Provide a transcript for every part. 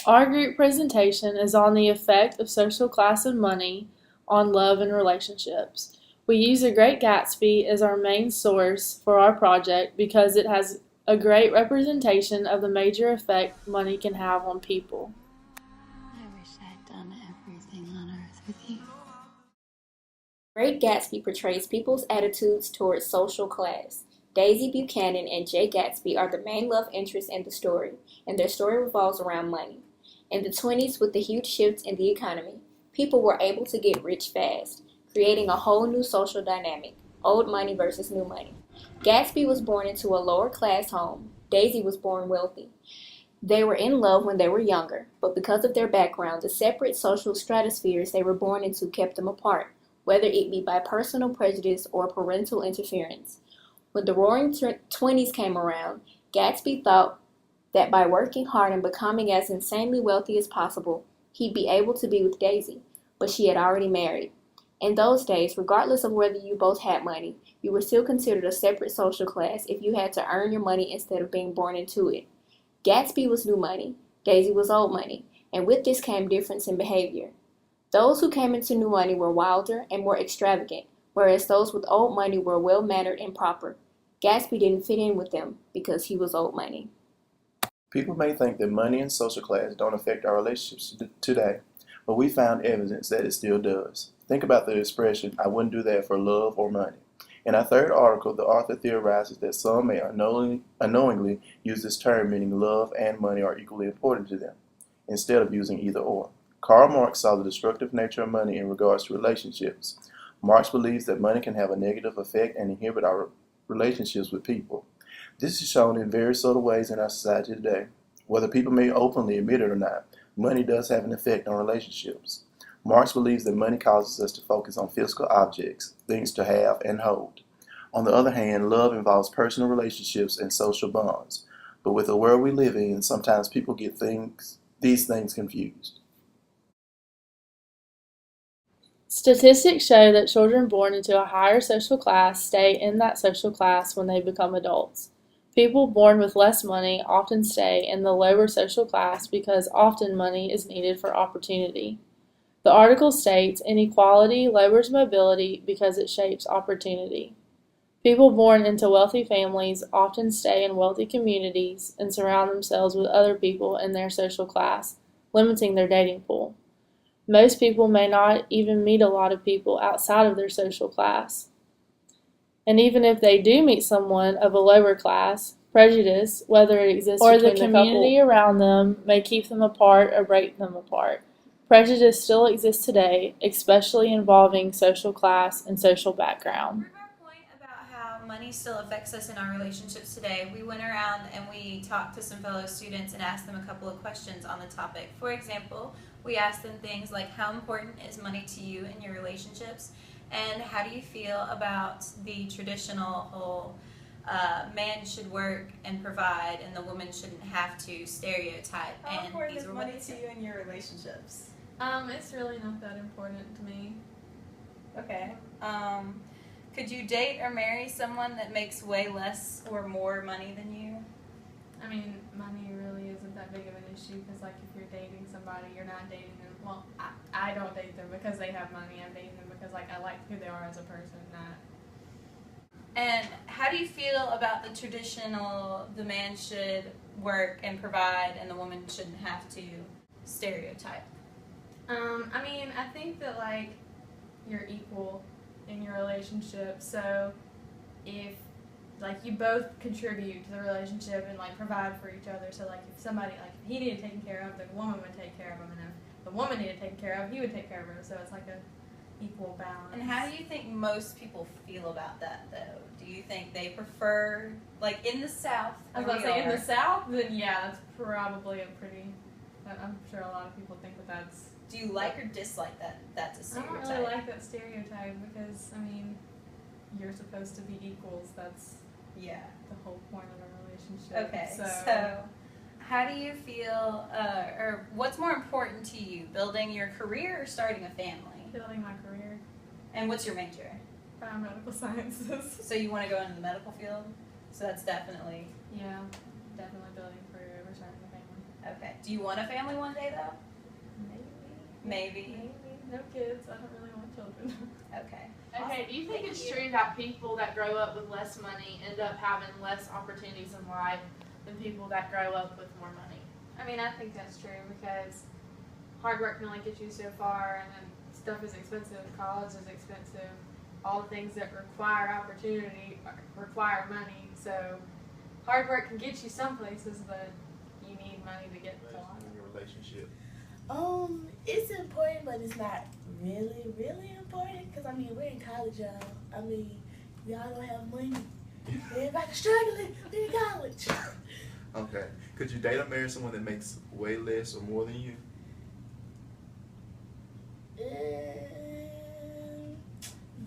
Our group presentation is on the effect of social class and money on love and relationships. We use The Great Gatsby as our main source for our project because it has a great representation of the major effect money can have on people. I wish I'd done everything on earth with you. Great Gatsby portrays people's attitudes towards social class. Daisy Buchanan and Jay Gatsby are the main love interests in the story, and their story revolves around money. In the 20s, with the huge shifts in the economy, people were able to get rich fast, creating a whole new social dynamic, old money versus new money. Gatsby was born into a lower class home. Daisy was born wealthy. They were in love when they were younger, but because of their background, the separate social stratospheres they were born into kept them apart, whether it be by personal prejudice or parental interference. When the roaring 20s came around, Gatsby thought that by working hard and becoming as insanely wealthy as possible, he'd be able to be with Daisy, but she had already married. In those days, regardless of whether you both had money, you were still considered a separate social class if you had to earn your money instead of being born into it. Gatsby was new money, Daisy was old money, and with this came difference in behavior. Those who came into new money were wilder and more extravagant, whereas those with old money were well mannered and proper. Gatsby didn't fit in with them because he was old money. People may think that money and social class don't affect our relationships today, but we found evidence that it still does. Think about the expression, I wouldn't do that for love or money. In our third article, the author theorizes that some may unknowingly use this term, meaning love and money are equally important to them, instead of using either or. Karl Marx saw the destructive nature of money in regards to relationships. Marx believes that money can have a negative effect and inhibit our relationships with people. This is shown in very subtle ways in our society today. Whether people may openly admit it or not, money does have an effect on relationships. Marx believes that money causes us to focus on physical objects, things to have and hold. On the other hand, love involves personal relationships and social bonds. But with the world we live in, sometimes people get these things confused. Statistics show that children born into a higher social class stay in that social class when they become adults. People born with less money often stay in the lower social class because often money is needed for opportunity. The article states inequality lowers mobility because it shapes opportunity. People born into wealthy families often stay in wealthy communities and surround themselves with other people in their social class, limiting their dating pool. Most people may not even meet a lot of people outside of their social class. And even if they do meet someone of a lower class, prejudice, whether it exists or the community around them, may keep them apart or break them apart. Prejudice still exists today, especially involving social class and social background. Our point about how money still affects us in our relationships today, we went around and we talked to some fellow students and asked them a couple of questions on the topic. For example, we asked them things like, how important is money to you in your relationships? And how do you feel about the traditional whole man should work and provide and the woman shouldn't have to stereotype? How and important these is were money what to you in your relationships? It's really not that important to me. Okay. Could you date or marry someone that makes way less or more money than you? I mean, money really isn't that big of an issue because, like, if you're dating somebody, you're not dating them. Well, I don't date them because they have money. I'm dating them because, like, I like who they are as a person, not. And how do you feel about the traditional, the man should work and provide and the woman shouldn't have to stereotype? I mean, I think that, like, you're equal in your relationship, so if, like, you both contribute to the relationship and, like, provide for each other, so, like, if somebody, like, if he needed taken care of, the woman would take care of him, and if the woman needed taken care of, he would take care of her, so it's like a equal balance. And how do you think most people feel about that, though? Do you think they prefer, like, in the South? I was about to say, in the South, then yeah, that's probably a pretty, I'm sure a lot of people think that that's. Do you like or dislike that's a I stereotype? don't really like that stereotype because, I mean, you're supposed to be equals. That's Yeah. the whole point of a relationship. Okay, So, so how do you feel, or what's more important to you, building your career or starting a family? building my career, And what's your major? biomedical sciences. So you want to go into the medical field? So that's definitely, Yeah, definitely building a career over starting a family. Okay. Do you want a family one day though? Maybe. No kids. I don't really want children. Okay. Okay, do you think it's true that people that grow up with less money end up having less opportunities in life than people that grow up with more money? I mean, I think that's true because hard work can only get you so far, and then stuff is expensive. College is expensive. All the things that require opportunity require money. So hard work can get you some places, but you need money to get to life. In your relationship. It's important, but it's not really important. Cause I mean, we're in college, y'all. I mean, we all don't have money. Everybody's struggling. We're in college. Okay. Could you date or marry someone that makes way less or more than you?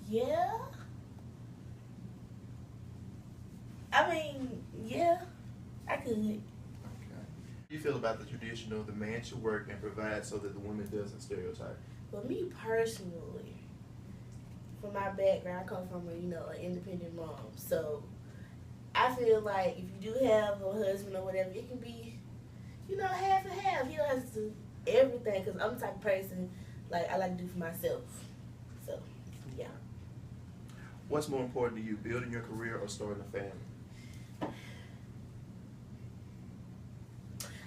Yeah. I mean, yeah, I could. Okay. How do you feel about the tradition of the man should work and provide so that the woman doesn't stereotype? For me personally, from my background, I come from an independent mom. So I feel like if you do have a husband or whatever, it can be, half and half. You don't have to do everything because I'm the type of person like I like to do for myself. So yeah. What's more important to you, building your career or starting a family?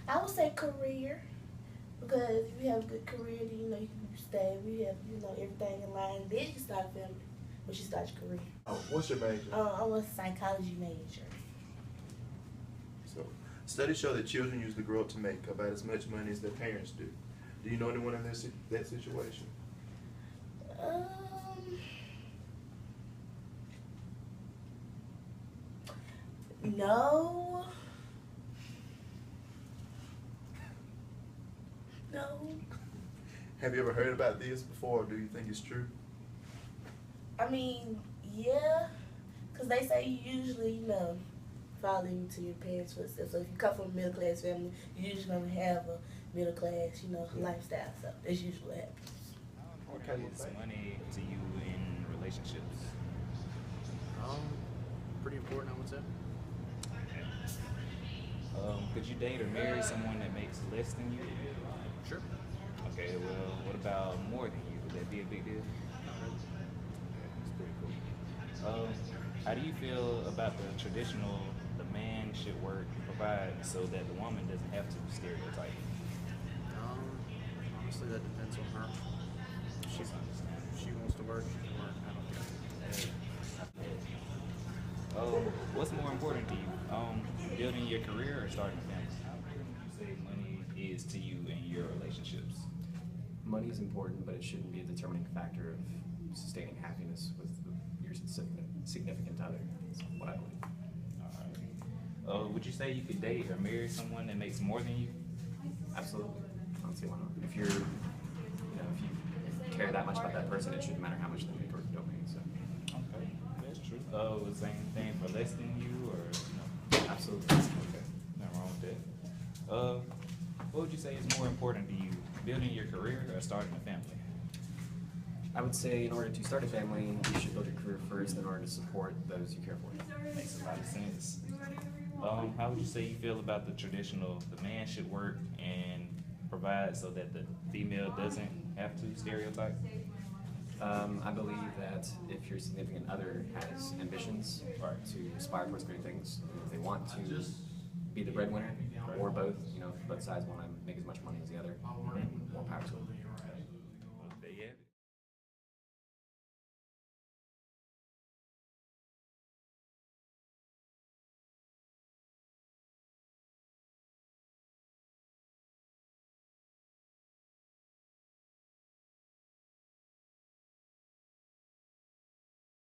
I would say career, because if you have a good career, then you can stay. You have everything in line. Then you can start a family once you start your career. Oh, what's your major? I'm a psychology major. So, studies show that children usually grow up to make about as much money as their parents do. Do you know anyone in that situation? No. No. Have you ever heard about this before, or do you think it's true? I mean, yeah, because they say you usually, follow into your parents' footsteps. So if you come from a middle class family, you're usually going to have a middle class, lifestyle. So that's usually what happens. What is money to you in relationships? Pretty important, I would say. Could you date or marry someone that makes less than you? Sure. Okay, well, what about more than you? Would that be a big deal? That's pretty cool. How do you feel about the traditional, the man should work and provide so that the woman doesn't have to stereotype? Honestly, that depends on her. She's understanding. If she wants to work, she can work. I don't care. What's more important to you? Building your career or starting a family? How important would you say money is to you in your relationships? Money is important, but it shouldn't be a determining factor of sustaining happiness with your significant other. That's what I believe. All right. Would you say you could date or marry someone that makes more than you? Absolutely. I don't see why not. If you're, if you care that much about that person, it shouldn't matter how much they make or don't make. So. Okay, that's true. The same thing for less than you, or no? Absolutely. Okay, nothing wrong with that. What would you say is more important to you, building your career or starting a family? I would say in order to start a family, you should build your career first in order to support those you care for. Makes a lot of sense. How would you say you feel about the traditional, the man should work and provide so that the female doesn't have to stereotype? I believe that if your significant other has ambitions to aspire towards great things, if they want to be the breadwinner or both, both sides want to make as much money as the other, and more power to them.